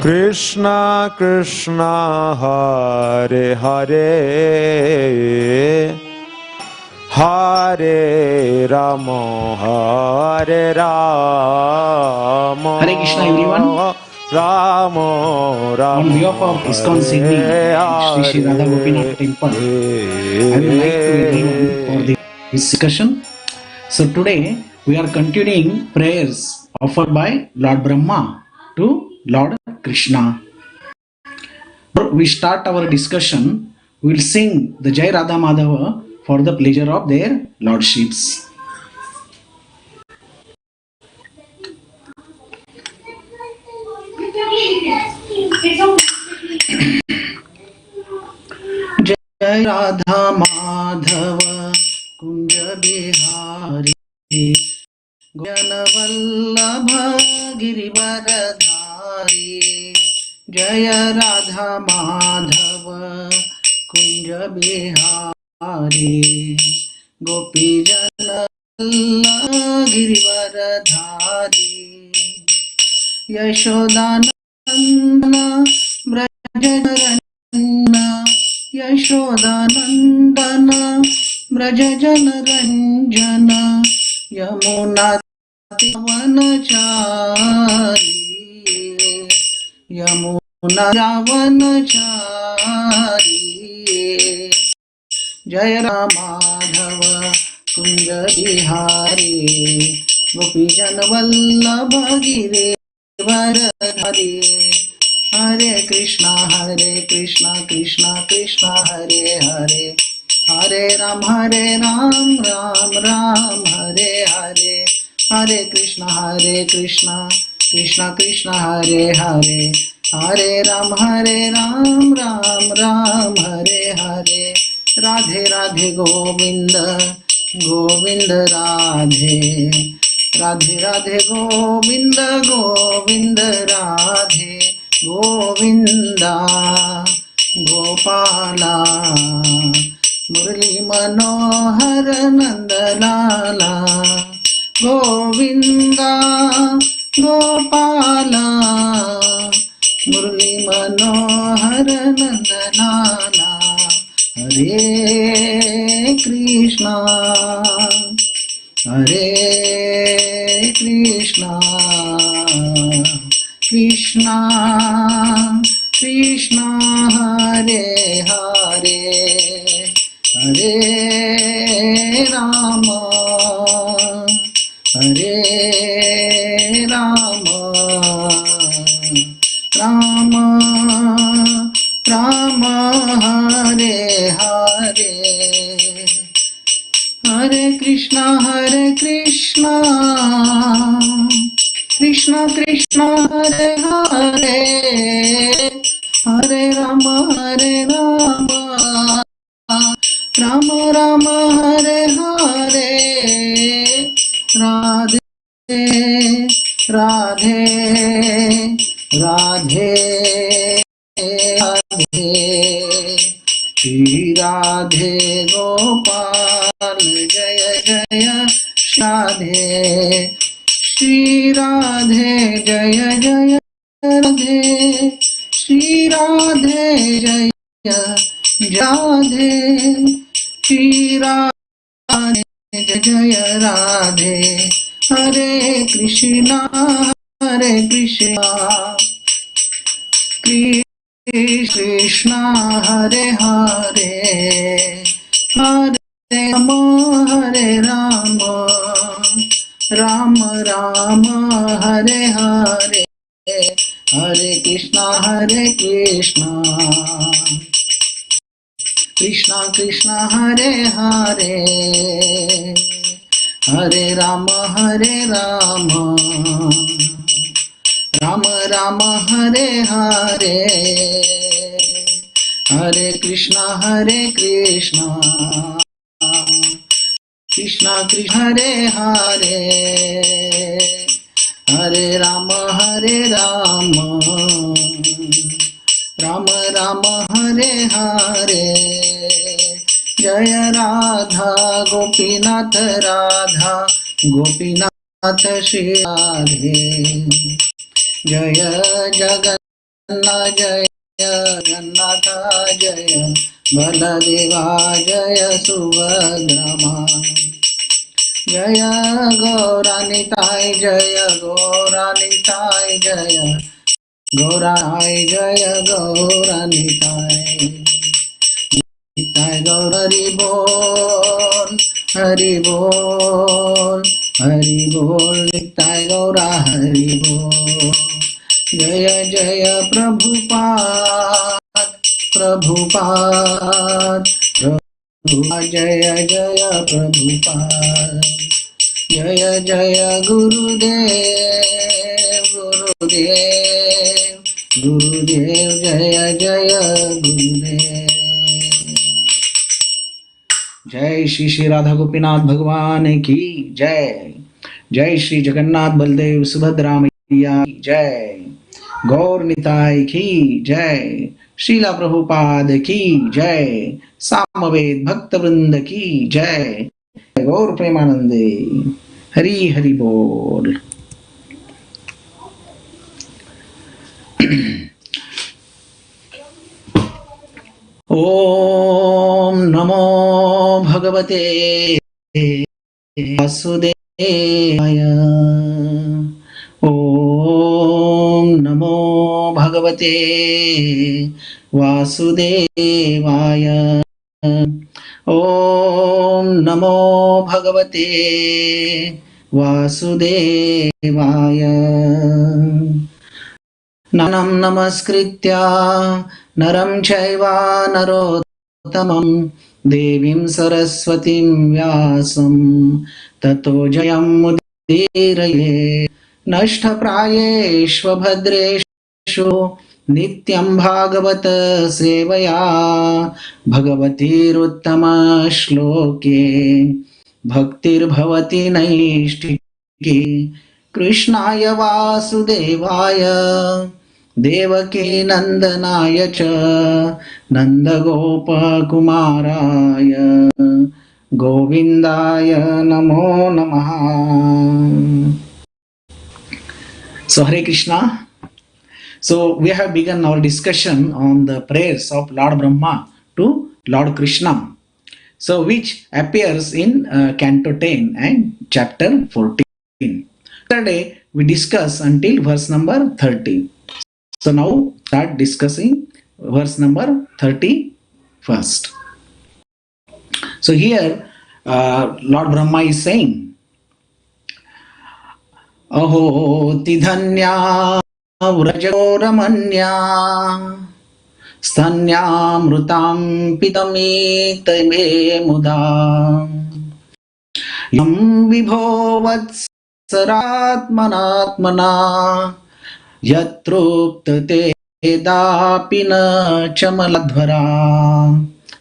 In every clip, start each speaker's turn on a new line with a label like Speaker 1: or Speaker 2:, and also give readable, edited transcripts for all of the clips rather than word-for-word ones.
Speaker 1: Krishna Krishna Hare Hare Hare Rama Hare Rama
Speaker 2: Hare Krishna everyone.
Speaker 1: Rama Rama
Speaker 2: On behalf of ISKCON Sydney, Shri Shri Radha Gopinath Temple, I would like to everyone for this discussion. So today we are continuing prayers offered by Lord Brahma to Lord Krishna. Before we start our discussion, we will sing the Jai Radha Madhava for the pleasure of their lordships. Jai Radha Madhava Kunja Bihari Jana Vallabha Girivaradhari Jaya Radha Madhava Kunja Bihari Gopi Jana Girivaradhari Yashodanandana Brajajanarana Yashodanandana Brajajanaranjana Yamuna Ravanachari Yamuna Ravanachari Jaya Ramadhava Kunja Bihari Gopijan Vallabha Girivaradhari Hare Krishna Krishna Krishna Hare Hare Hare Ram Ram Ram Hare Hare Hare Krishna Krishna Krishna Hare Hare Hare Ram Ram Ram Hare Hare Radhe Radhe Govinda Govinda Radhe Radhe Radhe Govinda Govinda Radhe Govinda Gopala Murli Manohar Nandalala Govinda Gopala Murli Manohar Nandalala Hare Krishna Hare Krishna Krishna Krishna Hare Hare Hare Rama Hare Rama Rama Rama Hare Hare Hare Krishna Krishna Krishna Hare Hare Hare Rama Rama Rama Hare Hare Radhe Radhe Radhe Radhe Shri Radhe Gopal Jaya Jaya Radhe Shri Radhe Jaya Jaya Radhe Shri Radhe Jaya Radhe Shri Radhe Jaya Radhe Hare Krishna Krishna Hare Hare Hare Rama Rama Rama Hare Hare Hare Krishna Krishna Krishna Hare Hare Hare Rama Rama Rama Hare Hare Hare Krishna Krishna Krishna Hare Hare Hare Rama Rama Rama Hare Hare Jaya Radha Gopinath Radha Gopinath Shri Radhe. जय जगन्नाथ जय जगन्नाथ जय बलदेवा जय सुभद्रमा। जय गौरानिताय जय गौरानिताय जय गौराय जय गौरानिताय। निताय गौर हरि बोल हरि बोल हरि बोल निताय गौरा हरि बोल। जय जय प्रभुपाद प्रभुपाद प्रभुपाद जय जय प्रभुपाद। जय जय गुरुदेव गुरुदेव गुरुदेव जय जय गुरुदेव। जय श्री श्री राधा गोपीनाथ भगवान की जय। जय श्री जगन्नाथ बलदेव सुभद्रा मैया की जय। गौर निताय की जय। श्रीला प्रभुपाद की जय। सामवेद भक्त वृंद की जय। गौर प्रेमानंदे। हरि हरि बोल। ओम नमो भगवते वासुदेवाय। ओम नमो भगवते वासुदेवाय। ओम नमो भगवते वासुदेवाय। नमः नमस्कृत्य नरं चैव नरोत्तमं देवीं सरस्वतीं व्यासं ततो जयमुदीरये। नष्टप्रायेष्वभद्रेषु नित्यं भागवत सेवया भगवतीरुत्तमश्लोके भक्तिर्भवति नैष्ठिकी। कृष्णाय वासुदेवाय देवकी नंदनाय च नंदगोपकुमाराय गोविंदाय नमो नमः। So Hare Krishna. So we have begun our discussion on the prayers of Lord Brahma to Lord Krishna, so which appears in Canto 10 and Chapter 14. Yesterday we discussed until verse number 30. So now start discussing verse number 31st. So here Lord Brahma is saying, Aho tidhanya vrajagoramanya stanyamrutam pitamite muda yam vibho vatsaratmanatmana yatruptate dapina chamaladhvara.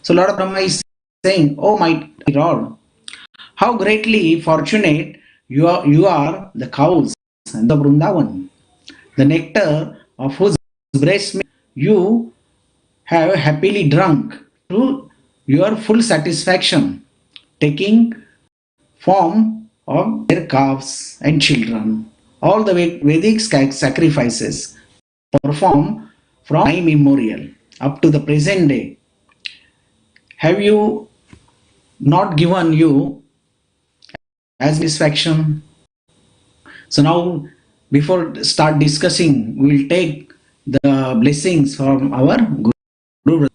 Speaker 2: So Lord Brahma is saying, oh mighty Lord, how greatly fortunate you are the cows and the Vrindavan, the nectar of whose breast milk you have happily drunk to your full satisfaction, taking form of their calves and children. All the Vedic sacrifices performed from time immemorial up to the present day have you not given you as satisfaction. So now before start discussing, we will take the blessings from our Guru.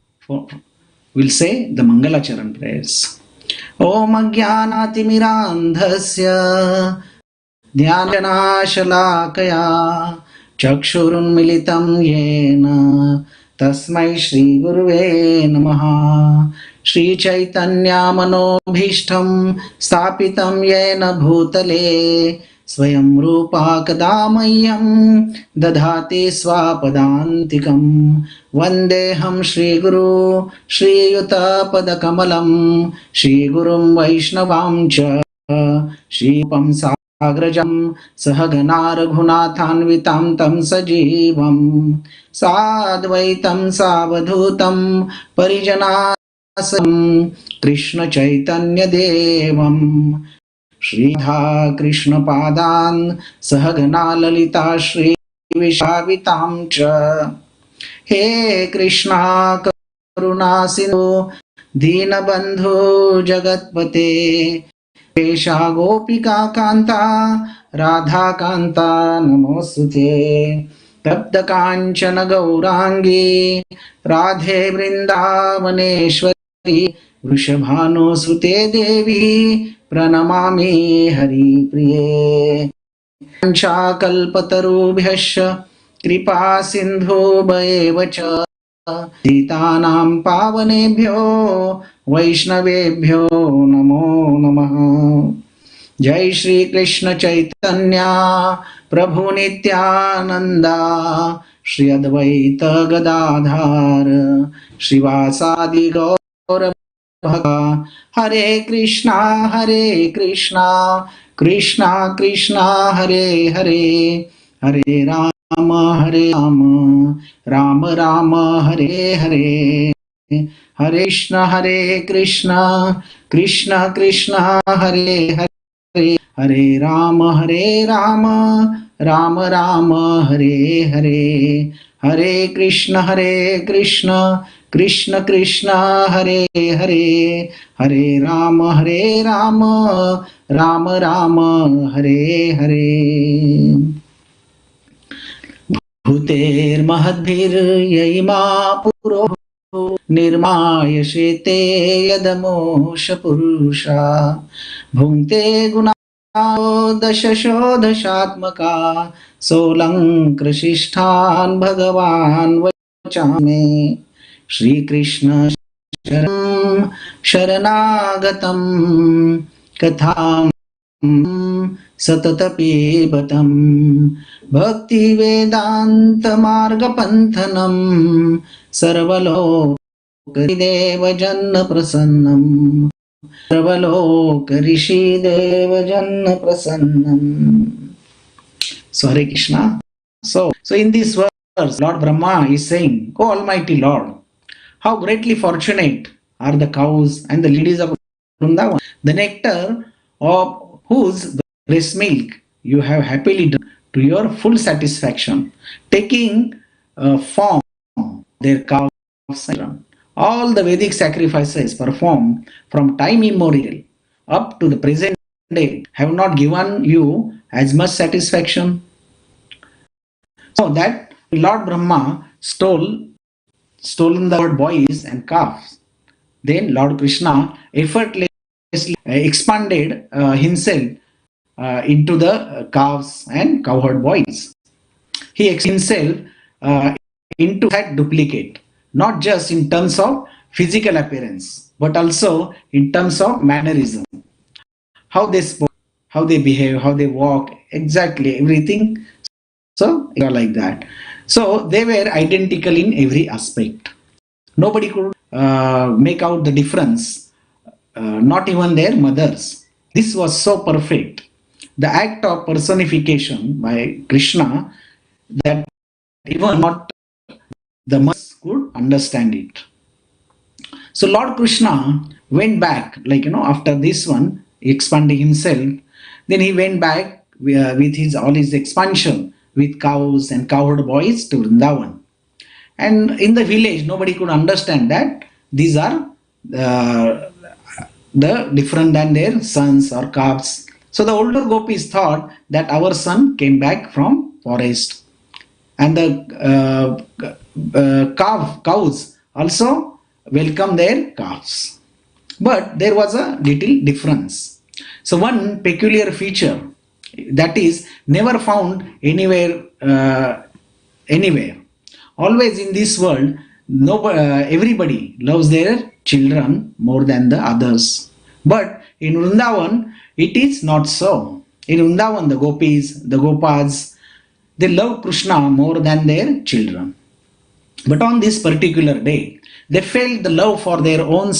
Speaker 2: We'll say the Mangala Charan prayers. Om Ajnanaatimirandhasya Dhyanjanashalakaya Chakshurunmilitam Yena Tasmai Shri Guruve Namaha. Shri Chaitanya Manobhishtam Stapitam Yena Bhutale Swayam Rupa Kadamayyam Dadhati Swapadantikam Vandeham Shri Guru Shri Yuta Padakamalam Shri Gurum Vaishnavam Cha Shri Pam Sagrajam Sahagana Raghunathanvitam Tam Sajivam Sadvaitam Savadhutam Parijana Krishna Chaitanya Devam Shridha कृष्णपादान् सहगना Lalita श्रीविशावितां च। हे कृष्णा करुणा सिन्धु दीनबन्धु जगत्पते, पेशा गोपिका कान्ता राधा कान्ता नमोस्तुते। तप्त काञ्चन गौराङ्गी राधे वृन्दावनेश्वरी, वृषभानुसुते देवी प्रणमामि हरिप्रिये। वाञ्छाकल्पतरुभ्यश्च कृपा सिन्धुभ्येव च, पतितानां पावनेभ्यो वैष्णवेभ्यो नमो नमः। जय श्री कृष्ण चैतन्य प्रभु नित्यानंदा, श्री अद्वैत गदाधर श्रीवासादि गौर भक्ता। हरे कृष्णा कृष्णा कृष्णा हरे हरे, हरे राम राम राम हरे हरे, हरे कृष्ण कृष्ण कृष्ण हरे हरे, हरे राम राम राम हरे हरे, हरे कृष्ण कृष्ण कृष्ण हरे हरे, हरे राम राम राम हरे हरे। भूतेर्महद्भिर्ययिमा पुरो निर्मायशेते यदमोष पुरुषा, भुङ्क्ते गुणा दशशोदशात्मका, सोऽलङ्कृशिष्ठान् भगवान् वचामि। श्रीकृष्ण शरणागतं कथां सततपीबतं, भक्तिवेदान्तमार्गपन्थनं सर्वलोकदेवजन्मप्रसन्नं, सर्वलोकऋषिदेवजन्मप्रसन्नं। So Hare Krishna. So in this verse, Lord Brahma is saying, "O Almighty Lord, how greatly fortunate are the cows and the ladies of Vrindavan, the nectar of whose breast milk you have happily drunk to your full satisfaction, taking form their calves and children. All the Vedic sacrifices performed from time immemorial up to the present day have not given you as much satisfaction." So that Lord Brahma stolen the word boys and calves. Then Lord Krishna effortlessly expanded himself into the calves and cowherd boys. He himself into that duplicate, not just in terms of physical appearance, but also in terms of mannerism, how they spoke, how they behave, how they walk, exactly everything. So they are like that. So they were identical in every aspect. Nobody could make out the difference, not even their mothers. This was so perfect. The act of personification by Krishna that even not the mothers could understand it. So Lord Krishna went back, after this one, expanding himself, then he went back with his all his expansion with cows and cowherd boys to Vrindavan. And in the village, nobody could understand that these are uh, the different than their sons or calves. So the older gopis thought that our son came back from forest, and the cows also welcome their calves. But there was a little difference. So one peculiar feature that is never found anywhere. Always in this world, everybody loves their children more than the others. But in Vrindavan, it is not so. In Vrindavan, the gopis, the gopas, they love Krishna more than their children. But on this particular day, they felt the love for their own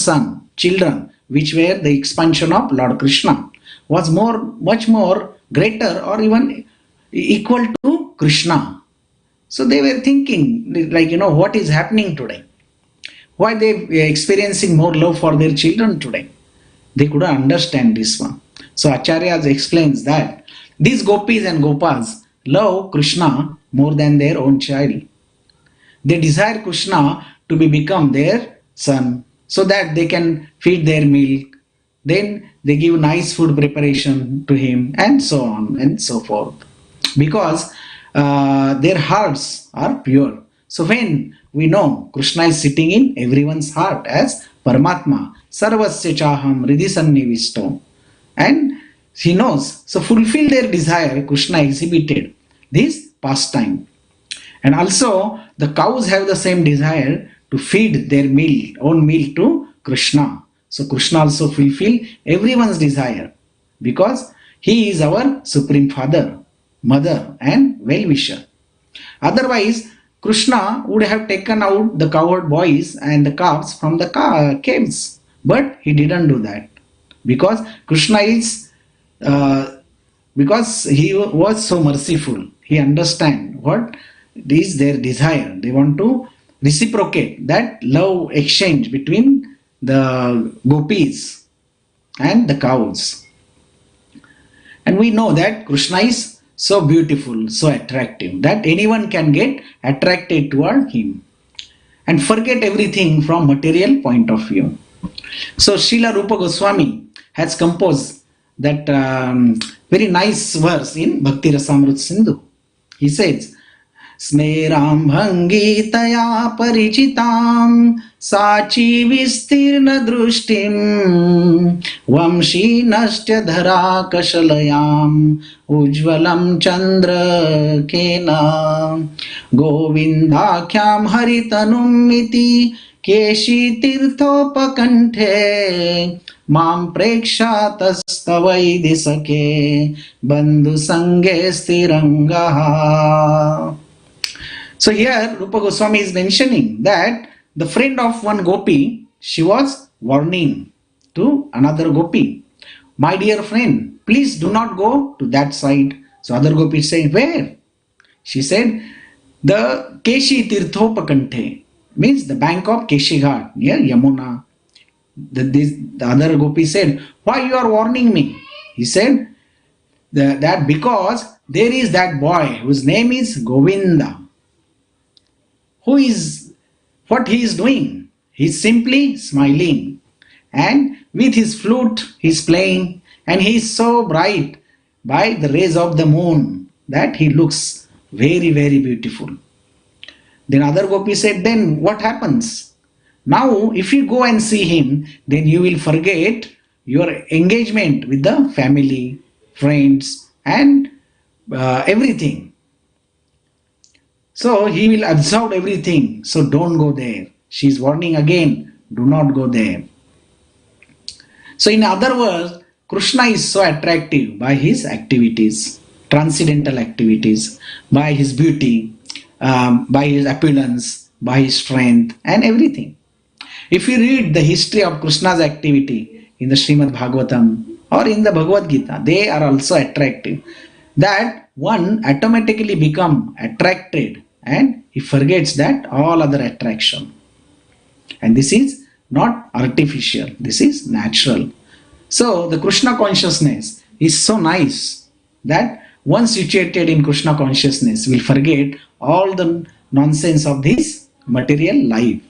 Speaker 2: children, which were the expansion of Lord Krishna, was much more greater or even equal to Krishna. So they were thinking, what is happening today? Why they experiencing more love for their children today? They couldn't understand this one. So Acharya explains that these gopis and gopas love Krishna more than their own child. They desire Krishna to become their son so that they can feed their milk. Then they give nice food preparation to him and so on and so forth. Because their hearts are pure. So when we know Krishna is sitting in everyone's heart as Paramatma, Sarvasya Chaham Ridhi Sannivisto, and he knows. So fulfill their desire, Krishna exhibited this pastime. And also the cows have the same desire to feed their own meal to Krishna. So Krishna also fulfill everyone's desire because he is our supreme father, mother and well-wisher. Otherwise, Krishna would have taken out the cowherd boys and the calves from the caves. But he didn't do that because Krishna is because he was so merciful. He understands what is their desire. They want to reciprocate that love exchange between the gopis and the cows. And we know that Krishna is so beautiful, so attractive that anyone can get attracted toward him and forget everything from material point of view. So Srila Rupa Goswami has composed that very nice verse in Bhakti Rasamrut Sindhu. He says, Smeram bhangitaya parichitam sachi vistirna drushtim vamshi nastya dhara kashalayam ujvalam chandra kena govindakhyam haritanum iti keshi tirthopakanthe mam prekshatastavaidi sake bandhu sange stirangaha. So here Rupa Goswami is mentioning that the friend of one gopi, she was warning to another gopi, my dear friend, please do not go to that side. So other gopi said, where? She said, the Keshi Tirthopakanthe, means the bank of Keshi Ghat near Yamuna. The other gopi said, why you are warning me? He said that because there is that boy whose name is Govinda. What he is doing? He is simply smiling, and with his flute he is playing, and he is so bright by the rays of the moon that he looks very, very beautiful. Then other gopi said, then what happens? Now if you go and see him, then you will forget your engagement with the family, friends and everything. So he will absorb everything. So don't go there. She is warning again, do not go there. So in other words, Krishna is so attractive by his activities, transcendental activities, by his beauty, by his appearance, by his strength and everything. If you read the history of Krishna's activity in the Srimad Bhagavatam or in the Bhagavad Gita, they are also attractive. That one automatically become attracted and he forgets that all other attraction. And this is not artificial, this is natural. So the Krishna consciousness is so nice that one situated in Krishna consciousness will forget all the nonsense of this material life.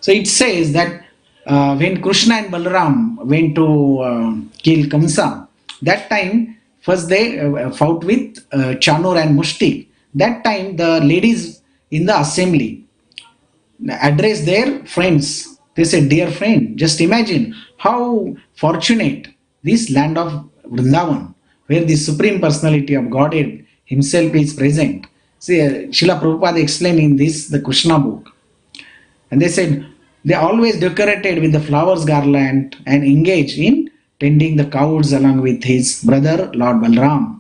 Speaker 2: So it says that when Krishna and Balaram went to kill Kamsa, that time first they fought with Chanur and Mushti. That time the ladies in the assembly addressed their friends. They said, dear friend, just imagine how fortunate this land of Vrindavan, where the Supreme Personality of Godhead himself is present. See, Srila Prabhupada explained in this, the Krishna book. And they said, they always decorated with the flowers garland and engaged in tending the cows along with his brother Lord Balram.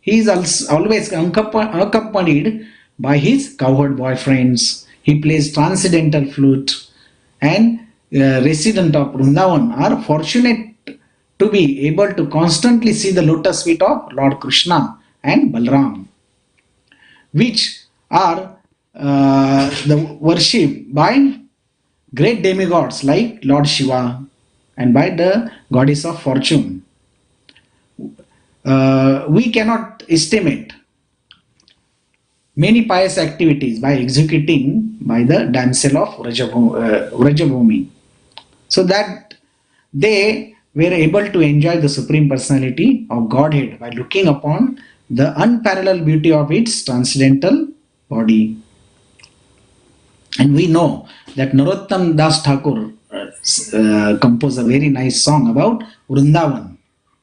Speaker 2: He is always accompanied by his cowherd boyfriends. He plays transcendental flute, and residents of Vrindavan are fortunate to be able to constantly see the lotus feet of Lord Krishna and Balram, which are the worship by great demigods like Lord Shiva and by the goddess of fortune. we cannot estimate many pious activities by executing by the damsel of Vrajabhumi, so that they were able to enjoy the Supreme Personality of Godhead by looking upon the unparalleled beauty of its transcendental body. And we know that Narottam Das Thakur composed a very nice song about Vrindavan.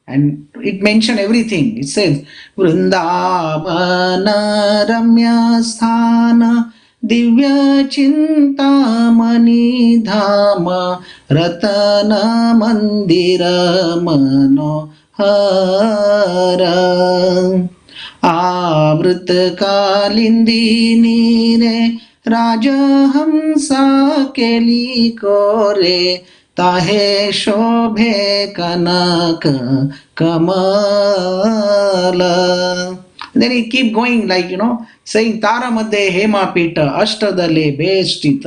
Speaker 2: And it mentioned everything. It says, Vrindavana Ramya Sthana Divya Chintamani Dhama Ratana Mandira Manohara आवृत कालिंदी ने राजहंसा केली कोरे ताहे शोभे कनक कमला. Then he keep going, like, saying तारामध्ये हेमापीठ अष्टदले बेष्टित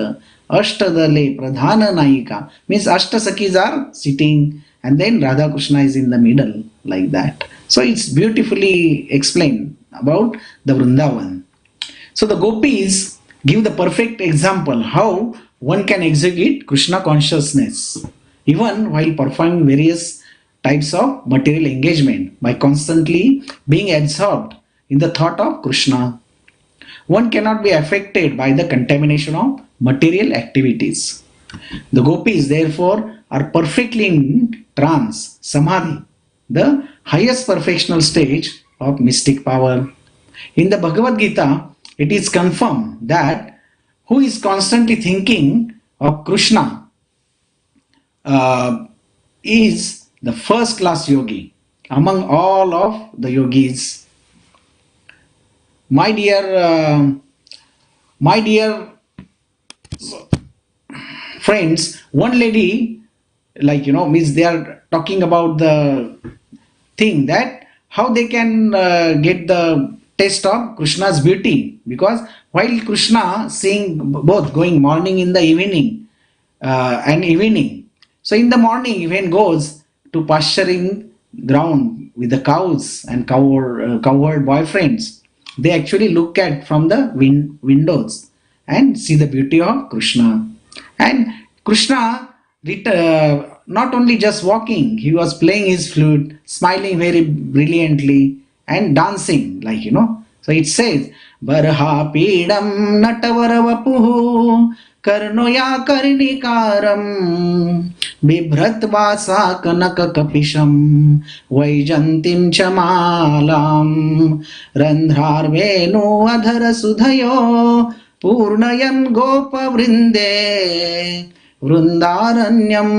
Speaker 2: अष्टदले प्रधान नायिका, means Ashtasakis are sitting and then Radha Krishna is in the middle, like that. So it's beautifully explained about the Vrindavan. So the gopis give the perfect example how one can execute Krishna consciousness even while performing various types of material engagement by constantly being absorbed in the thought of Krishna. One cannot be affected by the contamination of material activities. The gopis therefore are perfectly in trance, samadhi, the highest perfectional stage of mystic power. In the Bhagavad Gita, it is confirmed that who is constantly thinking of Krishna is the first class yogi among all of the yogis. My dear friends, one lady, means they are talking about the thing that how they can get the taste of Krishna's beauty, because while Krishna seeing both going morning in the evening and evening, so in the morning when goes to pasturing ground with the cows and cowherd boyfriends, they actually look at from the windows and see the beauty of Krishna. And Krishna not only just walking, he was playing his flute, smiling very brilliantly and dancing, So it says, Barha Pidam Natavara Karnoya Karnikaram Bibhratvasa Kanaka Kapisham Vaijantim Chamalam Randhar Venu Adhara Sudhayo Purnayan Gopa Vrinde Vrindaranyam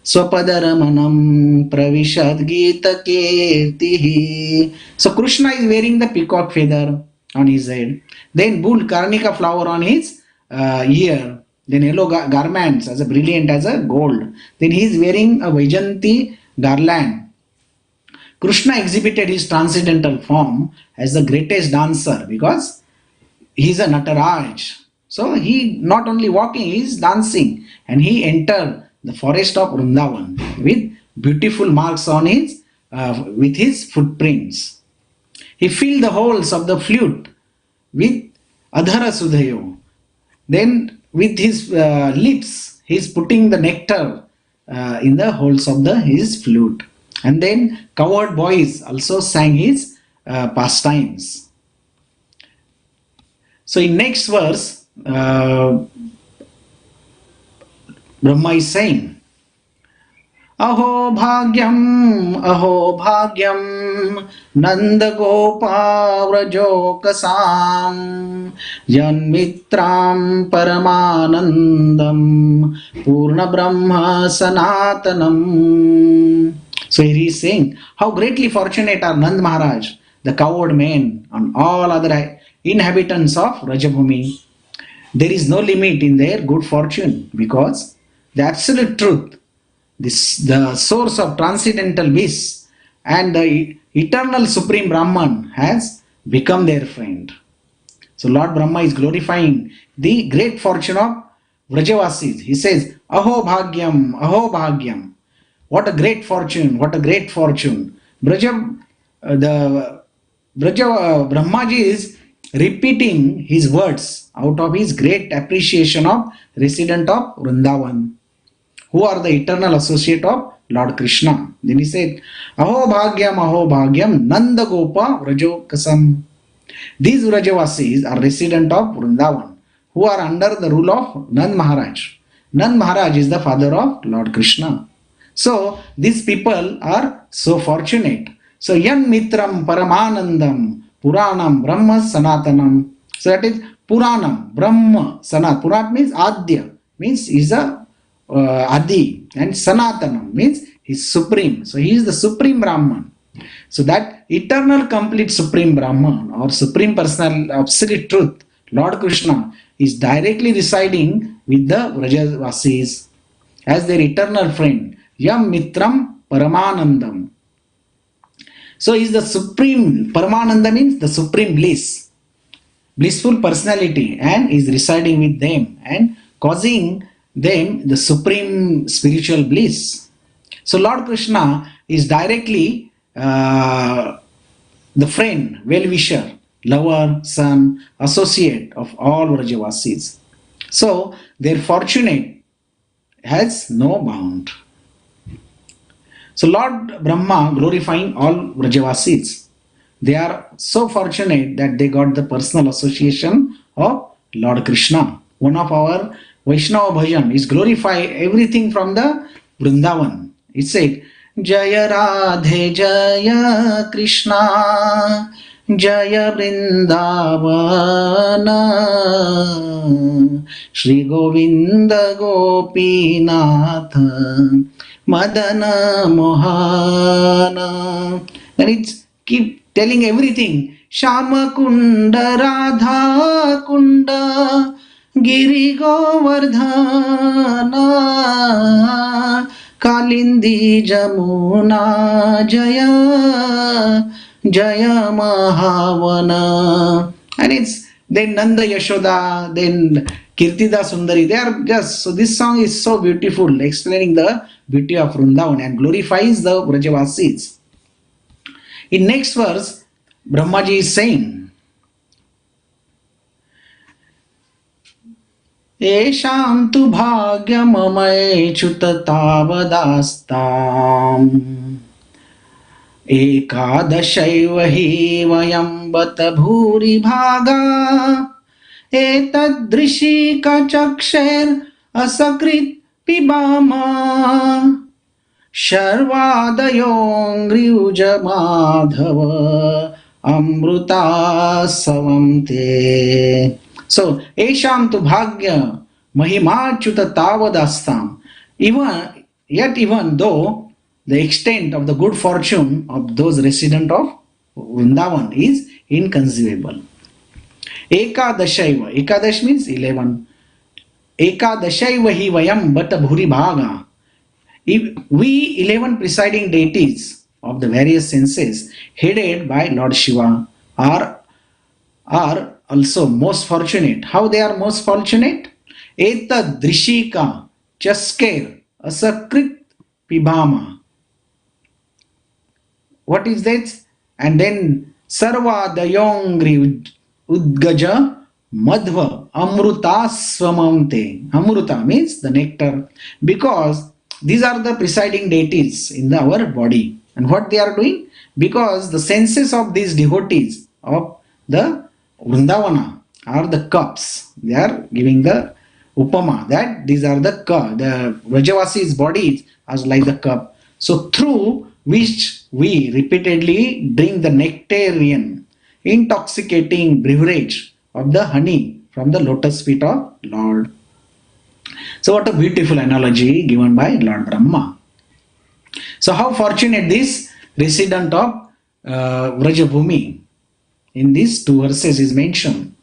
Speaker 2: Swapadaramanam Pravishad Gita Kirtihi. So Krishna is wearing the peacock feather on his head, then bull karnika flower on his ear, then yellow garments as brilliant as a gold, then he is wearing a Vaijanti garland. Krishna exhibited his transcendental form as the greatest dancer because he is a Nataraj. So he not only walking, he is dancing, and he entered the forest of Vrindavan with beautiful marks on his with his footprints. He filled the holes of the flute with Adhara Sudhayo. Then with his lips, he is putting the nectar in the holes of his flute. And then cowherd boys also sang his pastimes. So in next verse, Brahma is saying, Aho bhagyam Nanda Gopa Vrajokasam Janmitram Paramanandam Purna Brahma Sanatanam. So here he is saying, how greatly fortunate are Nand Maharaj, the cowherd men, and all other inhabitants of Rajabhumi. There is no limit in their good fortune, because the absolute truth, the source of transcendental bliss and the eternal supreme Brahman has become their friend. So Lord Brahma is glorifying the great fortune of Vrajavasis. He says, Aho bhagyam, aho bhagyam. What a great fortune, what a great fortune. Braja, the Brahmaji is repeating his words out of his great appreciation of resident of Vrindavan, who are the eternal associate of Lord Krishna. Then he said, Aho Bhagyam, Nanda Gopa Vrajo Kasam. These Vrajavasis are resident of Vrindavan, who are under the rule of Nand Maharaj. Nand Maharaj is the father of Lord Krishna. So these people are so fortunate. So Yan Mitram Paramanandam Puranam Brahma Sanatanam. So that is Puranam, Brahma, Sanat. Puran means Adya, means is a Adi, and Sanatanam means he's supreme. So he is the supreme Brahman. So that eternal complete supreme Brahman or supreme personal absolute truth, Lord Krishna, is directly residing with the Vrajavasis as their eternal friend. Yam Mitram Paramanandam. So is the supreme, Paramananda means the supreme bliss, blissful personality, and is residing with them and causing them the supreme spiritual bliss. So Lord Krishna is directly the friend, well-wisher, lover, son, associate of all Vrajavasis. So their fortune has no bound. So Lord Brahma glorifying all Vrajavasis. They are so fortunate that they got the personal association of Lord Krishna. One of our Vaishnava bhajan is glorify everything from the Vrindavan. It said, Jaya Radhe Jaya Krishna Jaya Vrindavana Shri Govinda Gopinath Madana Mohana. Then it's keep telling everything. Shama Kunda Radha Kunda Giri Govardhana Kalindi Jamuna Jaya Jaya Mahavana. And it's then Nanda Yashoda, then Kirtida Sundari. They are just, so this song is so beautiful, explaining the beauty of Vrindavan and glorifies the Vrajavasis. In next verse, Brahmaji is saying, Esham tu bhagyamamay chutatavadastam Ekadashaiva hi vayam bata bhuri bhaga Etadrishika chaksher asakrit pibama Sharvadayongriuja madhava amruta savamte. So, Esham tu bhagya mahimachyuta tavadastam. Even though the extent of the good fortune of those resident of Vrindavan is inconceivable. Ekadashaiva. Ekadash means 11. Ekadashaiva hi vayam bata bhuri bhaga. If we 11 presiding deities of the various senses headed by Lord Shiva are also most fortunate. How they are most fortunate? Eta drishika chasker asakrit pibhama. What is that? And then sarva dayongri udgaja madhva amruta swamamte. Amruta means the nectar, because these are the presiding deities in our body. And what they are doing? Because the senses of these devotees of the Vrindavana are the cups. They are giving the upama, that these are the cup. The Vrajavasis' bodies are like the cup. So through which we repeatedly drink the nectarian, intoxicating beverage of the honey from the lotus feet of Lord. So what a beautiful analogy given by Lord Brahma. So how fortunate this resident of Vrajabhumi in these two verses is mentioned.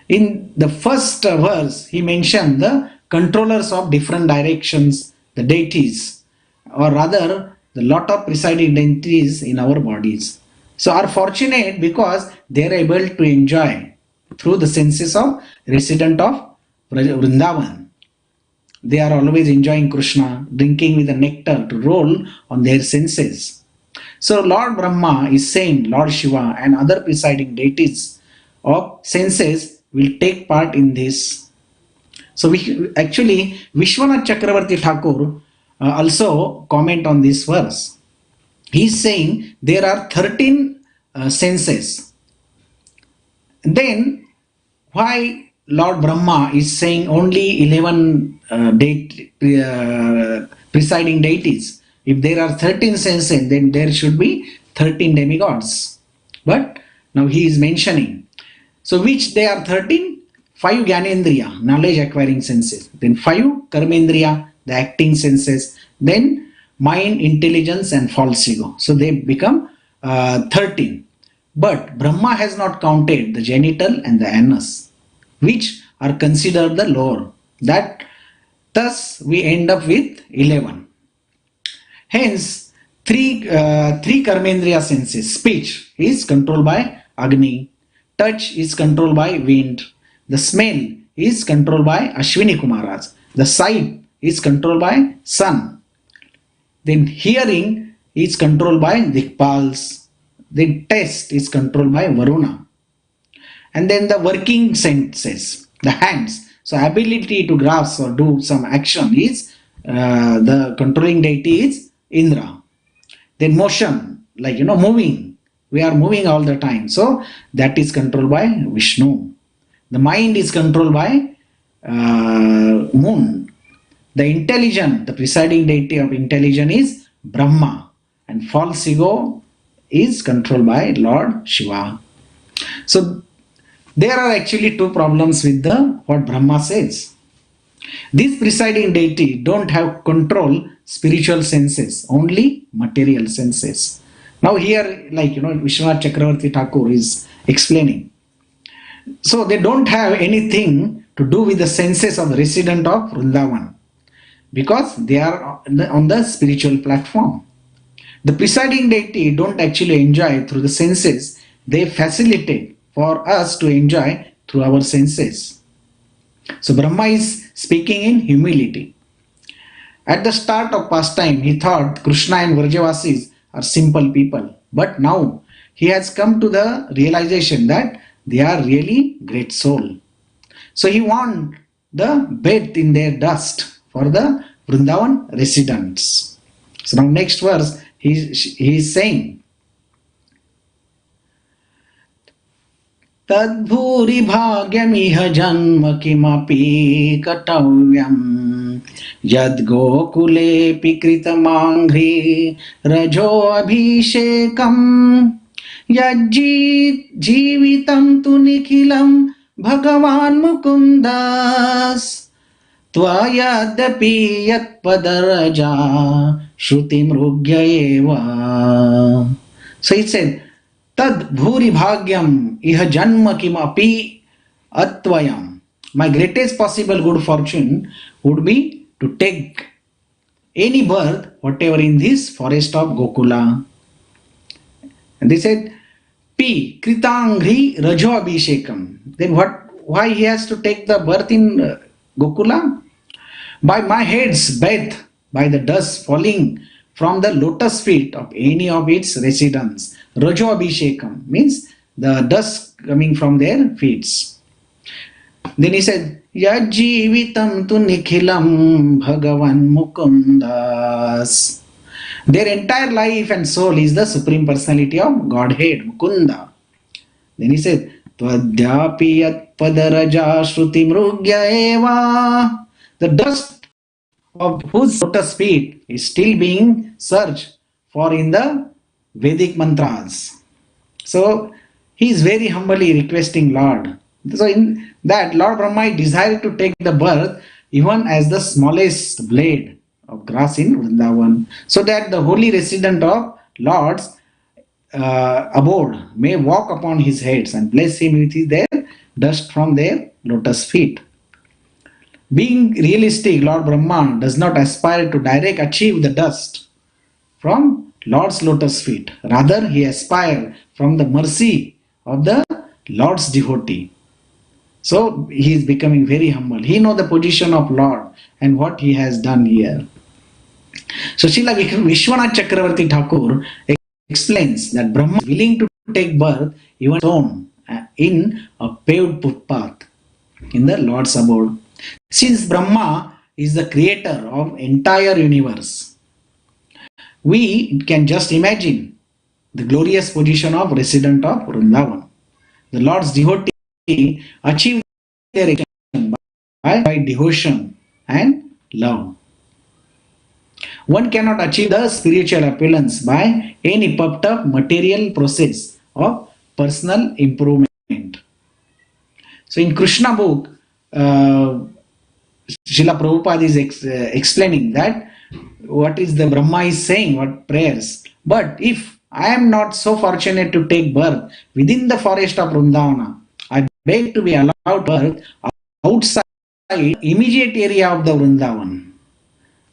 Speaker 2: In the first verse, he mentioned the controllers of different directions, the deities, or rather the lot of presiding deities in our bodies. So are fortunate because they are able to enjoy through the senses of resident of Vrindavan. They are always enjoying Krishna, drinking with the nectar to roll on their senses. So Lord Brahma is saying Lord Shiva and other presiding deities of senses will take part in this. So actually Vishwanath Chakravarti Thakur also comment on this verse. He is saying there are 13 senses. Then why Lord Brahma is saying only 11 presiding deities? If there are 13 senses, then there should be 13 demigods. But now he is mentioning. So which they are 13? 5 Gyanendriya, knowledge acquiring senses. Then 5 Karmendriya, the acting senses. Then mind, intelligence and false ego. So they become 13. But Brahma has not counted the genital and the anus, which are considered the lower. That thus we end up with 11. Hence, three karmendriya senses. Speech is controlled by Agni. Touch is controlled by wind. The smell is controlled by Ashwini Kumaras. The sight is controlled by sun. Then hearing is controlled by Dikpals. The taste is controlled by Varuna. And then the working senses, the hands. So ability to grasp or do some action is the controlling deity is Indra. Then motion, like moving. We are moving all the time. So that is controlled by Vishnu. The mind is controlled by moon. The intelligence, the presiding deity of intelligence is Brahma. And false ego is controlled by Lord Shiva. So there are actually two problems with what Brahma says. These presiding deity don't have control spiritual senses, only material senses. Now here, like Vishwanath Chakravarti Thakur is explaining. So they don't have anything to do with the senses of the resident of Vrindavan, because they are on the spiritual platform. The presiding deity don't actually enjoy through the senses, they facilitate for us to enjoy through our senses. So Brahma is speaking in humility. At the start of pastime, he thought Krishna and Vrajavasis are simple people. But now he has come to the realization that they are really great soul. So he wants the bathe in their dust for the Vrindavan residents. So now next verse, he is saying, Tadbhuri bhagyamiha janma kimapi katavyam yad gokulepi kritamangri rajo abhishekam yad jivitam tu nikhilam bhagavan mukundas Tvayadapi yat padaraja shruti mrugya eva. So he said, Tad bhuri bhagyam iha janma kimapi atvayam. My greatest possible good fortune would be to take any birth, whatever in this forest of Gokula. And they said, P. Kritangri Rajo Abhishekam. Then why he has to take the birth in Gokula? By my head's bathe, by the dust falling from the lotus feet of any of its residents. Rajo Abhishekam means the dust coming from their feet. Then he said, Yajivitam tu nikhilam bhagavan mukundas. Their entire life and soul is the Supreme Personality of Godhead, Mukunda. Then he said, Tvadyapi yat padaraja shruti mrugya eva. The dust of whose lotus feet is still being searched for in the Vedic mantras. So he is very humbly requesting Lord. So in that, Lord Brahma desired to take the birth even as the smallest blade of grass in Vrindavan, so that the holy resident of Lord's abode may walk upon his heads and bless him with their dust from their lotus feet. Being realistic, Lord Brahma does not aspire to direct achieve the dust from Lord's lotus feet. Rather, he aspires from the mercy of the Lord's devotee. So he is becoming very humble. He knows the position of Lord and what he has done here. So Srila Vishwanath Chakravarti Thakur explains that Brahma is willing to take birth even stone in a paved footpath in the Lord's abode. Since Brahma is the creator of entire universe, we can just imagine the glorious position of resident of Vrindavan. The Lord's devotee achieved their exaltation by devotion and love. One cannot achieve the spiritual opulence by any puffed up material process of personal improvement. So in Krishna book, Srila Prabhupada is explaining that what is the Brahma is saying, what prayers. But if I am not so fortunate to take birth within the forest of Vrindavana, I beg to be allowed birth outside immediate area of the Vrindavan.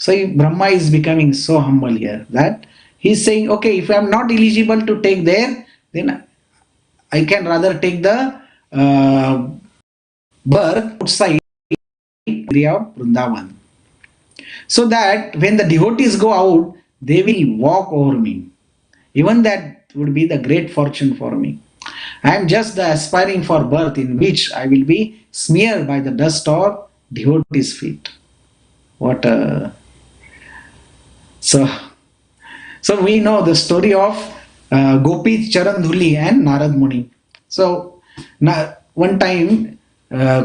Speaker 2: So Brahma is becoming so humble here that he is saying, okay, if I am not eligible to take there, then I can rather take the birth outside area of Vrindavan. So that when the devotees go out, they will walk over me. Even that would be the great fortune for me. I am just aspiring for birth in which I will be smeared by the dust of devotees' feet. What a... So we know the story of Gopi Charan Dhuli and Narad Muni. So one time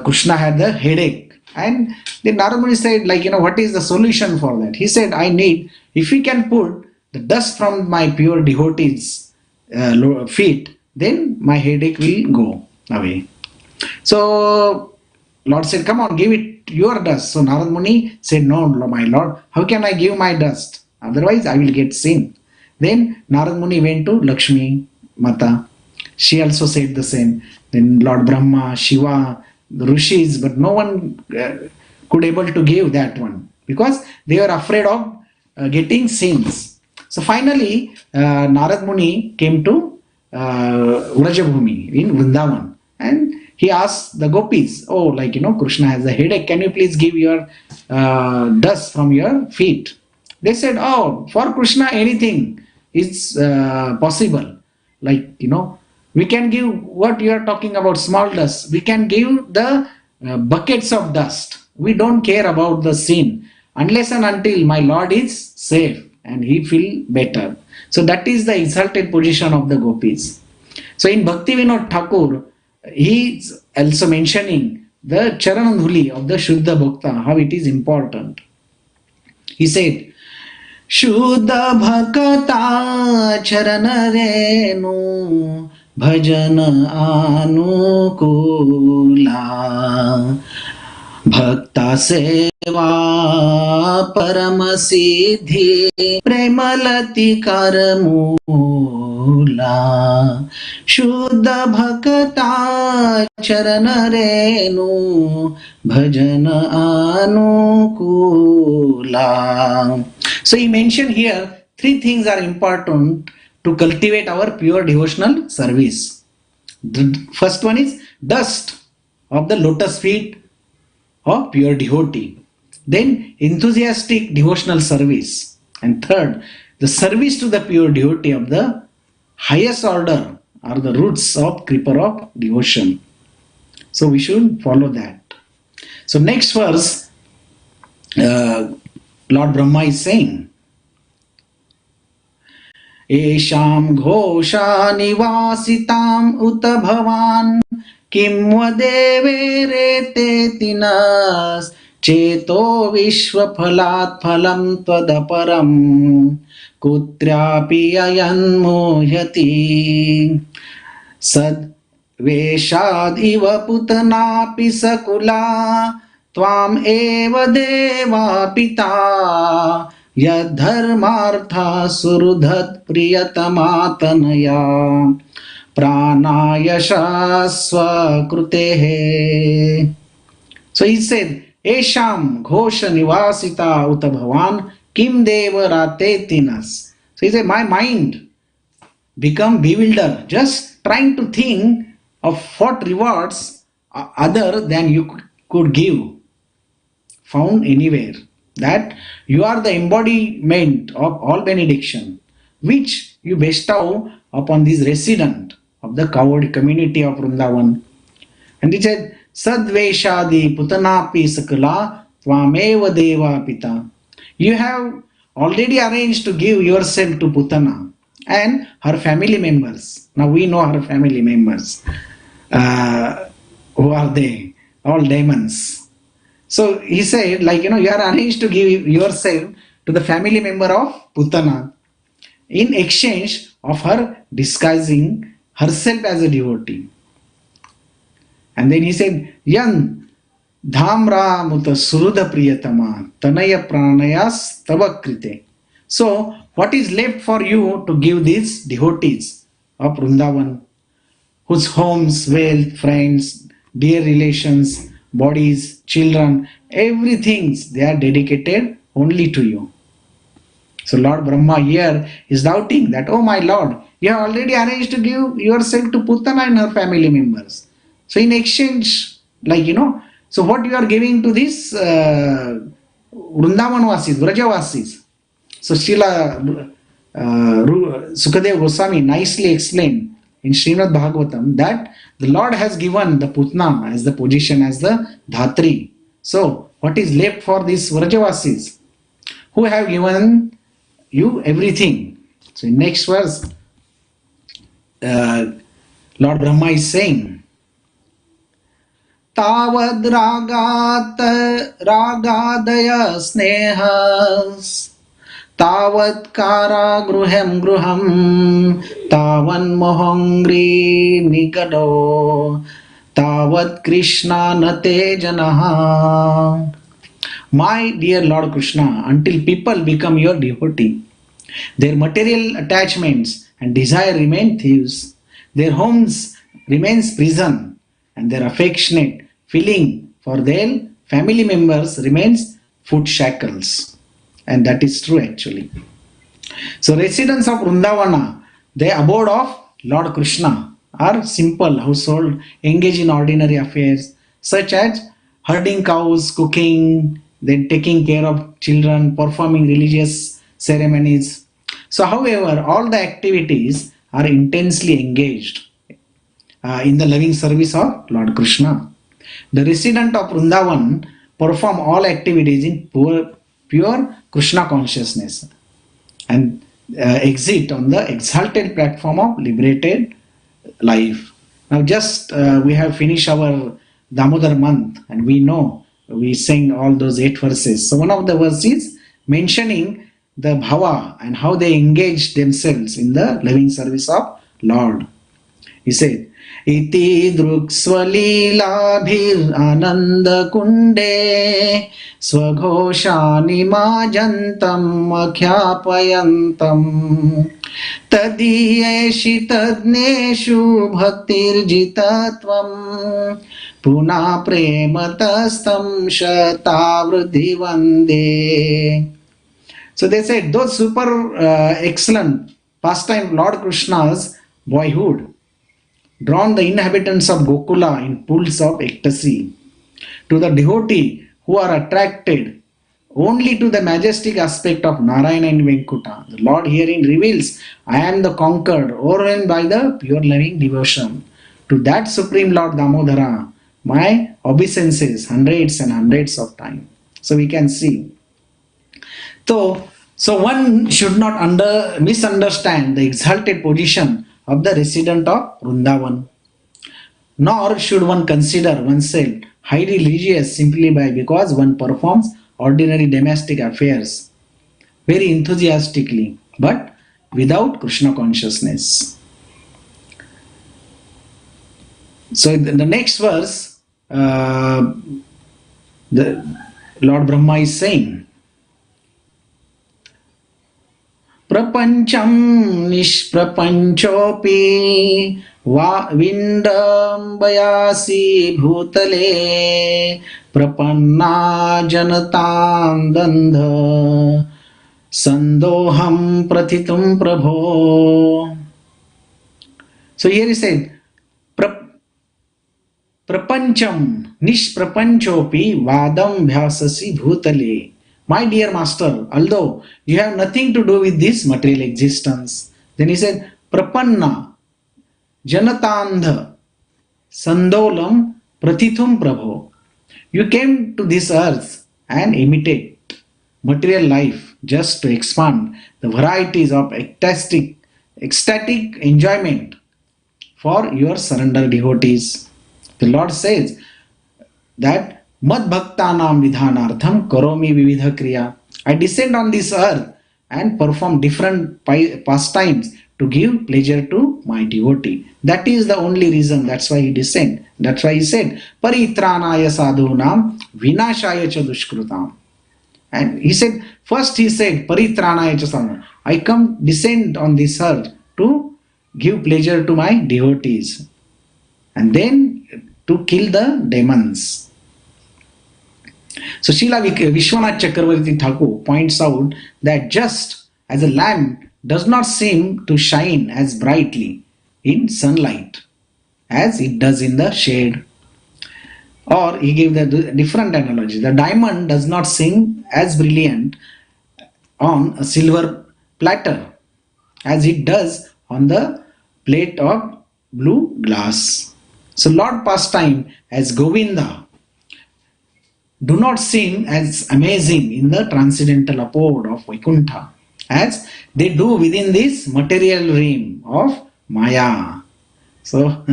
Speaker 2: Krishna had the headache, and then Narad Muni said, what is the solution for that? He said, if we can put the dust from my pure devotees' feet, then my headache will go away. So Lord said, come on, give it your dust. So Narad Muni said, no, my Lord, how can I give my dust? Otherwise I will get sin. Then Narad Muni went to Lakshmi Mata. She also said the same. Then Lord Brahma, Shiva, the Rishis, but no one could able to give that one because they were afraid of getting sins. So finally Narad Muni came to Vrajabhumi in Vrindavan, and he asked the gopis, Krishna has a headache, can you please give your dust from your feet? They said, for Krishna anything is possible. We can give what you are talking about, small dust. We can give the buckets of dust. We don't care about the sin unless and until my Lord is safe and he feel better. So that is the exalted position of the gopis. So in Bhakti Vinod Thakur, he is also mentioning the Charan Dhuli of the Shuddha Bhakta, how it is important. He said, Shuddha Bhakta Charan Renu Bhajan Anukula Bhakta Seva Param Siddhi Premalati Karamula Shuddha Bhakta Charan Renu Bhajan Anukula. So he mentioned here 3 things are important to cultivate our pure devotional service. The first one is dust of the lotus feet of pure devotee. Then enthusiastic devotional service. And third, the service to the pure devotee of the highest order are the roots of creeper of devotion. So we should follow that. So next verse, Lord Brahma is saying, Esham ghosha nivasitam uta bhavan kim vadeve rete tinas cheto vishva phalat phalam tvadaparam kutrapi ayan mohyati sad veshad iva putanapi sakula tvam eva deva pita yadharmartha surudhat priyatamatanaya pranaya shasva krutehe. So he said, Esham ghosha nivasita uta bhavan kim deva rate tinas. So he said, my mind become bewildered just trying to think of what rewards other than you could give found anywhere. That you are the embodiment of all benediction, which you bestow upon this resident of the coward community of Vrindavan. And he said, Sadveshadi Putanapi Sakala Tvameva Deva Pita. You have already arranged to give yourself to Putana and her family members. Now we know her family members. Who are they? All demons. So he said, you are arranged to give yourself to the family member of Putana in exchange of her disguising herself as a devotee. And then he said, Yan Dhamra Muta Suruda Priyatama Tanaya Pranayas Tavakrite. So, what is left for you to give these devotees of Vrindavan, whose homes, wealth, friends, dear relations, bodies, children, everything they are dedicated only to you. So Lord Brahma here is doubting that, oh my Lord, you have already arranged to give yourself to Putana and her family members. So in exchange, so what you are giving to these Vrindavan Vasis, Vrajavasis. So Srila Sukadev Goswami nicely explained in Srimad Bhagavatam that the Lord has given the Putna as the position as the Dhatri. So what is left for these Vrajavasis who have given you everything? So in next verse, Lord Brahma is saying, Tavad ragadaya snehas Tavat kara gruhem gruham Tavan mohangri nigado Tavat Krishna nate janaha. My dear Lord Krishna, until people become your devotee, their material attachments and desire remain thieves, their homes remains prison, and their affectionate feeling for their family members remains foot shackles. And that is true actually. So residents of Vrindavana, the abode of Lord Krishna, are simple household, engaged in ordinary affairs such as herding cows, cooking, then taking care of children, performing religious ceremonies. So however, all the activities are intensely engaged in the loving service of Lord Krishna. The resident of Vrindavan perform all activities in pure Krishna consciousness and exit on the exalted platform of liberated life. Now just we have finished our Damodar month and we know we sang all those 8 verses. So one of the verses mentioning the bhava and how they engage themselves in the loving service of Lord. He said, Iti druksvalilabhir ananda kunde swaghosani majantam akhyapayantam tadiyeshi tadneshu bhaktirjitatvam puna prematastam shatavridhi vande. So they said those super excellent pastime Lord Krishna's boyhood drawn the inhabitants of Gokula in pools of ecstasy. To the devotee who are attracted only to the majestic aspect of Narayana and Venkuta, the Lord herein reveals, I am the conquered, overwhelmed by the pure loving devotion. To that Supreme Lord Damodara, my obeisances hundreds and hundreds of times. So we can see. So one should not misunderstand the exalted position of the resident of Vrindavan. Nor should one consider oneself highly religious simply because one performs ordinary domestic affairs very enthusiastically, but without Krishna consciousness. So in the next verse, the Lord Brahma is saying, Prapancham nishprapanchopi vindambayasi bhutale prapanna janatam dandha sandoham prathitum prabho. So here he said, Prapancham nishprapanchopi vadam bhyasasi bhutale. My dear master, although you have nothing to do with this material existence, Then he said, Prapanna, Janatandha, Sandolam, Pratithum Prabho. You came to this earth and imitate material life just to expand the varieties of ecstatic enjoyment for your surrender devotees. The Lord says that Mad Bhaktanam Vidhanartham Karomi Vividha Kriya. I descend on this earth and perform different pastimes to give pleasure to my devotee. That is the only reason. That's why he descended. That's why he said, Paritranaya sadhunam vinashaya cha dushkrutam. And he said, first he said, Paritranaya cha sadhunam. I descend on this earth to give pleasure to my devotees. And then to kill the demons. So Srila Vishwanath Chakravarti Thakur points out that just as a lamp does not seem to shine as brightly in sunlight as it does in the shade. Or he gave the different analogy. The diamond does not seem as brilliant on a silver platter as it does on the plate of blue glass. So Lord pastime as Govinda do not seem as amazing in the transcendental abode of Vaikuntha as they do within this material realm of Maya. So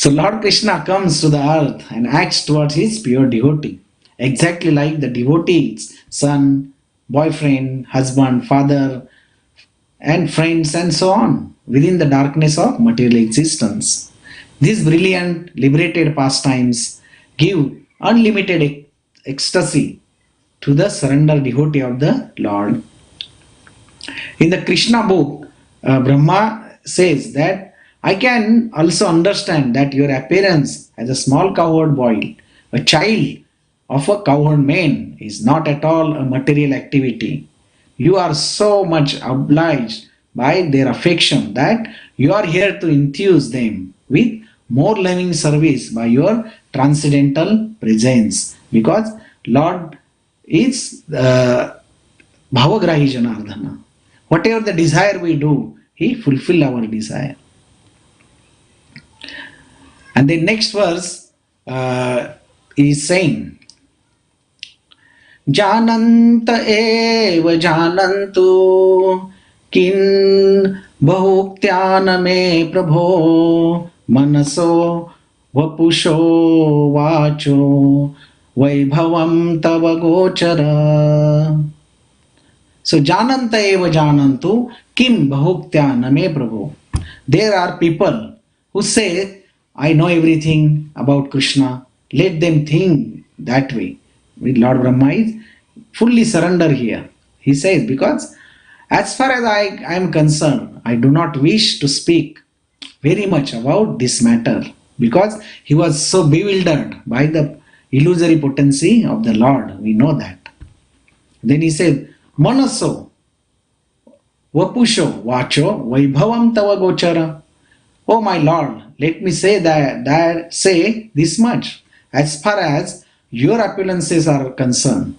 Speaker 2: Lord Krishna comes to the earth and acts towards his pure devotee, exactly like the devotee's son, boyfriend, husband, father, and friends, and so on, within the darkness of material existence. These brilliant, liberated pastimes give unlimited ecstasy to the surrender devotee of the Lord. In the Krishna book, Brahma says that I can also understand that your appearance as a small cowherd boy, a child of a cowherd man, is not at all a material activity. You are so much obliged by their affection that you are here to enthuse them with more loving service by your transcendental presence, because Lord is Bhavagrahi Janardhana. Whatever the desire we do, he fulfill our desire. And the next verse is saying, Jananta eva janantu kin bhuktyana me prabho manaso vapusho vacho vaibhavam tava gochara. So jananta eva janantu kim bhuktyana me prabho. There are people who say, I know everything about Krishna. Let them think that way. Lord Brahma is fully surrender here. He says, because as far as I am concerned, I do not wish to speak very much about this matter, because he was so bewildered by the illusory potency of the Lord. We know that. Then he said, Manaso, Vapusho, Vacho, Vaibhavam Tava Gochara. Oh my Lord, let me say say this much. As far as your appearances are concerned,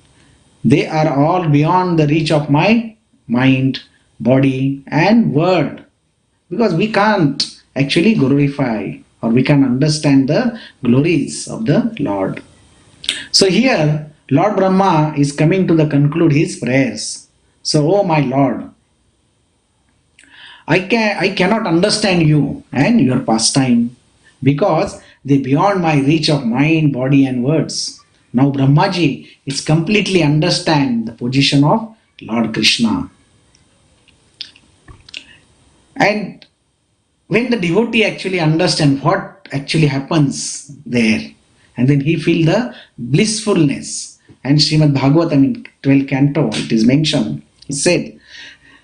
Speaker 2: they are all beyond the reach of my mind, body, and word. Because we can't actually glorify, or we can understand the glories of the Lord. So here, Lord Brahma is coming to conclude his prayers. So, oh my Lord, I cannot understand you and your pastime, because they beyond my reach of mind, body, and words. Now Brahmaji is completely understand the position of Lord Krishna. And when the devotee actually understands what actually happens there, and then he feel the blissfulness. And Srimad Bhagavatam in 12th canto, it is mentioned, he said,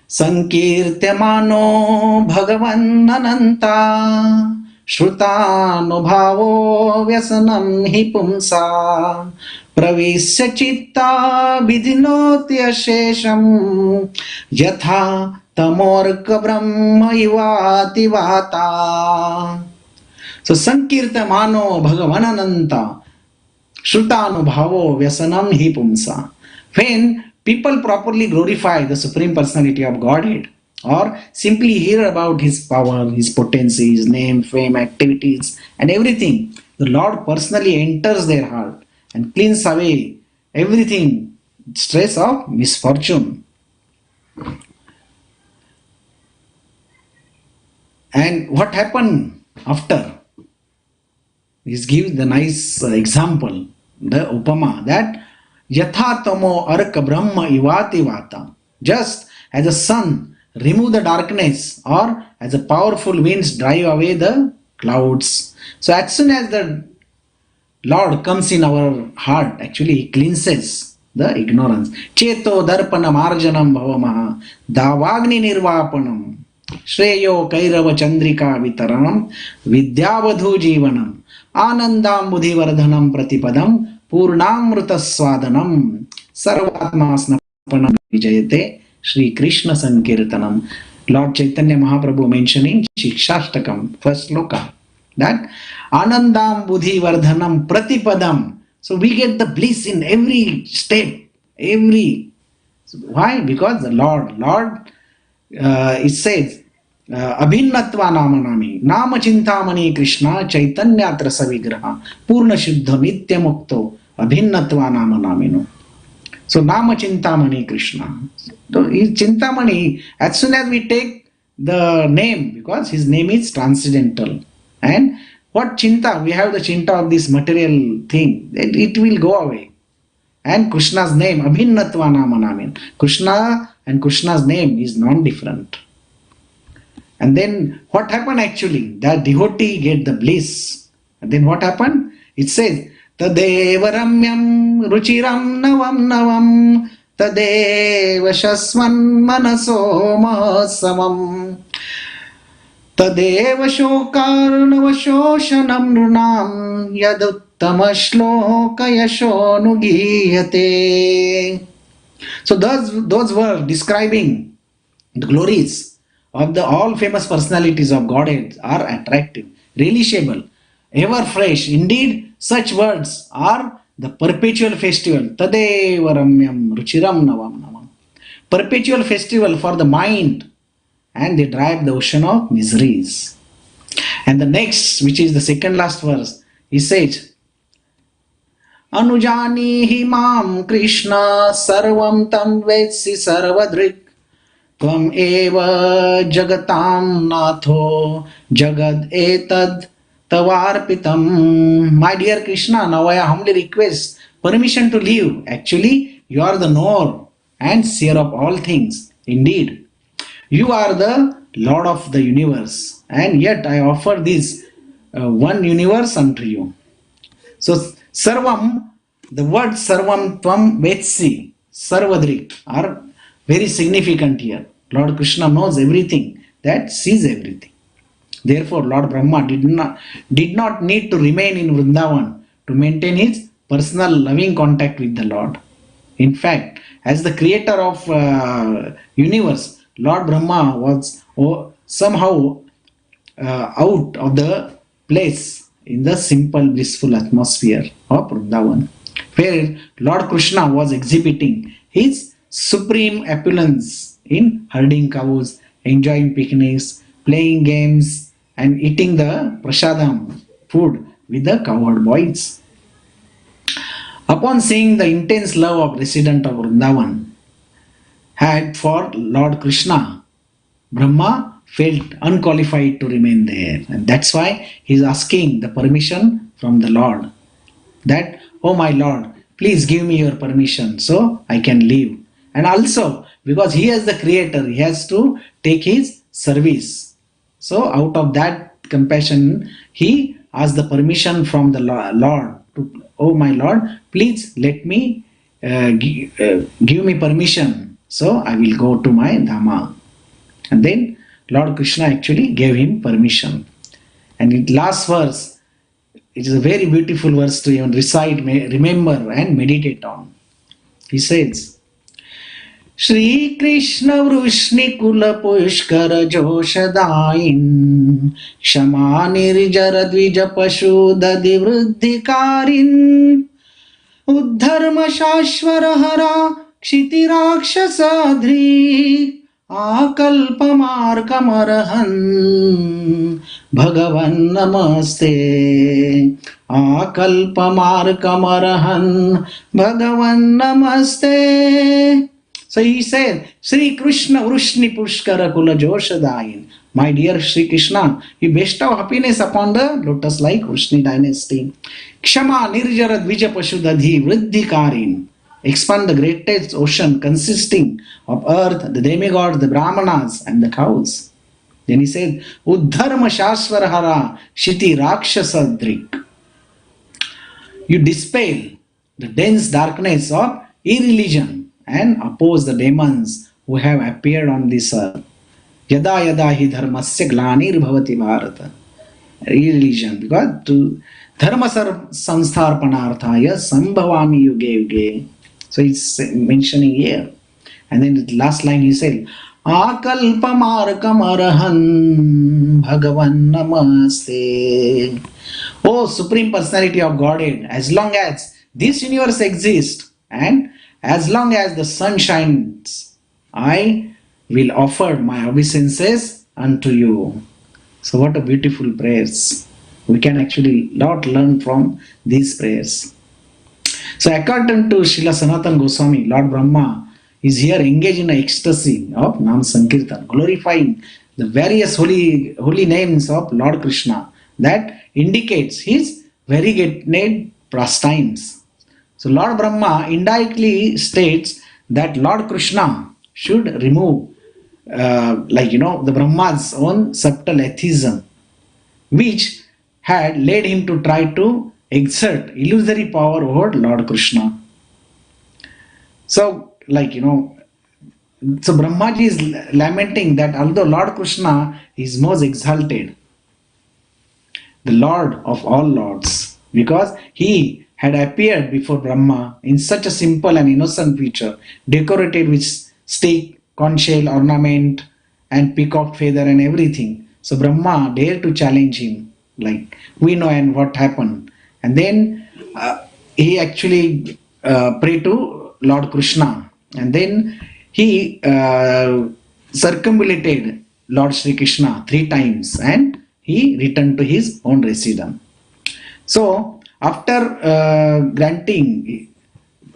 Speaker 2: Sankirtyamano Bhagavan Ananta Shrutanubhavo Vyasanam hi pumsa Pravisya chitta vidinoti ashesham Yatha tamorka brahma ivati vata. So Sankirtyamano Bhagavan Ananta Shrutanubhavo Vyasanam hi pumsa. When people properly glorify the Supreme Personality of Godhead, or simply hear about his power, his potency, his name, fame, activities, and everything, the Lord personally enters their heart and cleans away everything, stress of misfortune. And what happened after? He gives the nice example, the upama, that yatha tamo arka brahma ivati vata. Just as the sun remove the darkness, or as a powerful winds drive away the clouds. So as soon as the Lord comes in our heart, actually he cleanses the ignorance. Cheto darpana marjanam bhavamaha davagni nirvapanam Shreyo Kairava Chandrika Vitaranam Vidyavadhu Jivanam Anandam Buddhivardhanam Pratipadam Purnamruta Swadanam Sarvatma Snapanam Vijayate Sri Krishna Sankirtanam. Lord Chaitanya Mahaprabhu mentioning Shikshashtakam, first sloka, that Anandam Buddhivardhanam Pratipadam. So we get the bliss in every step, every. Why? Because the Lord it says abhinnatva namanami nama chintamani krishna chaitanyatra savigraha purna shuddha nitya mukto abhinnatva namanamino. So nama chintamani krishna, so is chintamani. As soon as we take the name, because his name is transcendental, and what chinta, we have the chinta of this material thing, it will go away. And Krishna's name, Abhinnatva Namanamin. Krishna and Krishna's name is non-different. And then what happened actually? That devotee get the bliss. And then what happened? It says, Tadeva Ramyam Ruchiram Navam Navam Tadeva Shasvan Manaso Mahasamam Tadeva Shokarnavashoshanam Nunam Yadut Tamashloka So those were describing the glories of the all famous personalities of Godhead are attractive, relishable, ever fresh. Indeed, such words are the perpetual festival. Tadeva Ramyam Ruchiram Navam Navam. Perpetual festival for the mind, and they drive the ocean of miseries. And the next, which is the second last verse, he says, Anujani himam Krishna sarvam tam vetsi sarvadrik tvam eva jagatam natho jagad etad tavarpitam. My dear Krishna, now I humbly request permission to leave. Actually, you are the knower and seer of all things. Indeed, you are the Lord of the universe, and yet I offer this one universe unto you. So Sarvam, the word Sarvam Tvam Vetsi, Sarvadrik are very significant here. Lord Krishna knows everything, that sees everything. Therefore, Lord Brahma did not need to remain in Vrindavan to maintain his personal loving contact with the Lord. In fact, as the creator of universe, Lord Brahma was somehow out of the place in the simple blissful atmosphere of Vrindavan, where Lord Krishna was exhibiting his supreme opulence in herding cows, enjoying picnics, playing games, and eating the prasadam food with the cowherd boys. Upon seeing the intense love of resident of Vrindavan had for Lord Krishna, Brahma felt unqualified to remain there, and that's why he is asking the permission from the Lord, that, oh my Lord, please give me your permission so I can leave. And also, because he is the creator, he has to take his service. So out of that compassion, he asked the permission from the Lord to, oh my Lord, please let me give me permission, so I will go to my Dhamma. And then Lord Krishna actually gave him permission. And in last verse, it is a very beautiful verse to even recite, remember and meditate on. He says, Shri Krishna Vrushni Kula Pushkara Joshadain Kshama Nirjara Dvija Pashu Dadi Vruddhikarin Uddharma Shashvara Hara Kshiti Rakshasadri आकल्पमार्गमर्हन् भगवन् नमस्ते आकल्पमार्गमर्हन् भगवन् नमस्ते. So he said, Sri Krishna Vrushni Pushkara Kula Joshadayin. My dear Sri Krishna, you bestow happiness upon the lotus-like Vrushni dynasty. Kshama Nirjara Dvija Pashudadhi Vriddhi Karin. Expand the greatest ocean consisting of earth, the demigods, the brahmanas, and the cows. Then he said, Uddharma Shasvarahara Shiti Rakshasadrik. You dispel the dense darkness of irreligion and oppose the demons who have appeared on this earth. Yada yada hi dharmasya glanir bhavati bharata. Irreligion, because to dharma samstharpanarthaya sambhavami yuge yuge. So it's mentioning here. And then the last line he said, Akalpamarkam arahan bhagavan namaste. Oh Supreme Personality of Godhead, as long as this universe exists and as long as the sun shines, I will offer my obeisances unto you. So what a beautiful prayers. We can actually lot learn from these prayers. So according to Srila Sanatana Goswami, Lord Brahma is here engaged in an ecstasy of Nam Sankirtan, glorifying the various holy names of Lord Krishna that indicates his variegated pastimes. So Lord Brahma indirectly states that Lord Krishna should remove the Brahma's own subtle atheism, which had led him to try to exert illusory power over Lord Krishna. So so Brahmaji is lamenting that although Lord Krishna is most exalted, the Lord of all lords, because he had appeared before Brahma in such a simple and innocent feature, decorated with stick, conch shell, ornament, and peacock feather and everything. So Brahma dared to challenge him, like we know and what happened. And then he actually prayed to Lord Krishna, and then he circumambulated Lord Sri Krishna 3 times, and he returned to his own residence. So after granting,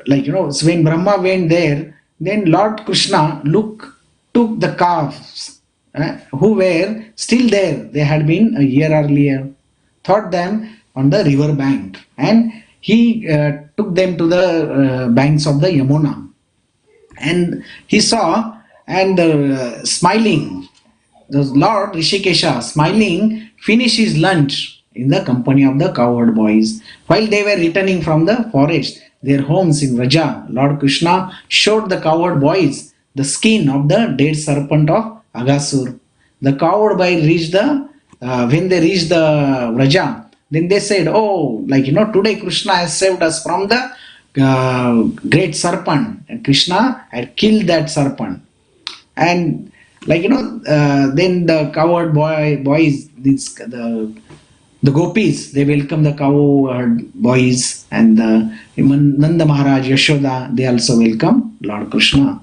Speaker 2: so when Brahma went there, then Lord Krishna took the calves who were still there. They had been a year earlier, thought them on the river bank, and he took them to the banks of the Yamuna, and he saw and smiling, the Lord Rishikesha smiling finished his lunch in the company of the cowherd boys. While they were returning from the forest, their homes in Vraja, Lord Krishna showed the cowherd boys the skin of the dead serpent of Aghasur. The cowherd boys reached when they reached the Vraja, then they said, oh, today Krishna has saved us from the great serpent. And Krishna had killed that serpent. And then the cowherd boys, the gopis, they welcome the cowherd boys, and the Nanda Maharaj, Yashoda, they also welcome Lord Krishna.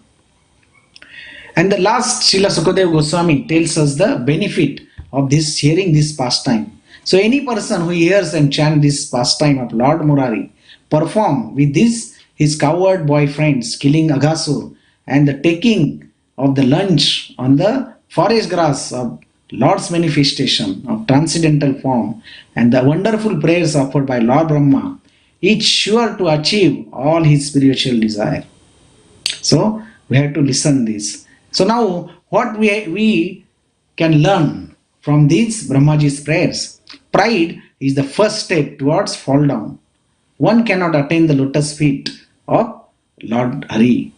Speaker 2: And the last Srila Sukadeva Goswami tells us the benefit of hearing this pastime. So any person who hears and chants this pastime of Lord Murari perform with his cowherd boy friends killing Aghasur and the taking of the lunch on the forest grass of Lord's manifestation of transcendental form and the wonderful prayers offered by Lord Brahma, each sure to achieve all his spiritual desire. So we have to listen this. So now what we can learn from these Brahmaji's prayers. Pride is the first step towards fall down. One cannot attain the lotus feet of Lord Hari.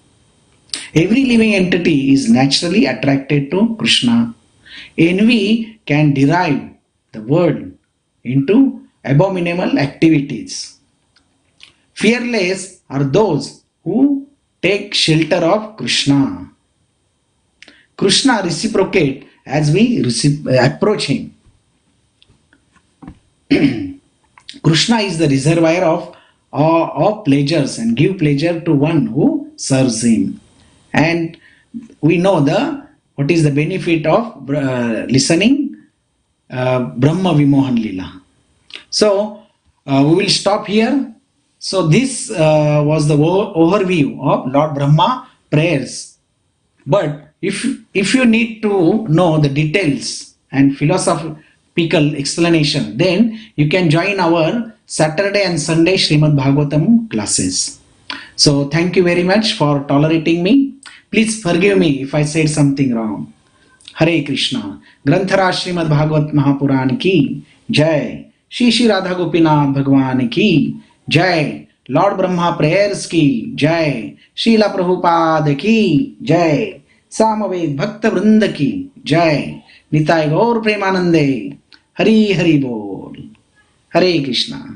Speaker 2: Every living entity is naturally attracted to Krishna. Envy can derive the world into abominable activities. Fearless are those who take shelter of Krishna. Krishna reciprocate as we approach him. Krishna is the reservoir of pleasures and give pleasure to one who serves him. And we know the what is the benefit of listening Brahma Vimohan Lila. So we will stop here. So this was the overview of Lord Brahma prayers. But if you need to know the details and philosophical explanation, then you can join our Saturday and Sunday Srimad Bhagavatam classes. So thank you very much for tolerating me. Please forgive me if I said something wrong. Hare Krishna. Granthara Srimad Bhagavat Mahapuran ki Jai. Shri Shri Radha Gopinath Bhagwan ki Jai. Lord Brahma prayers ki Jai. Srila Prabhupada ki Jai. Samaved Bhakta Vrinda ki Jai. Nitai Gaur Premanande. Hari Hari Bol. Hare Krishna.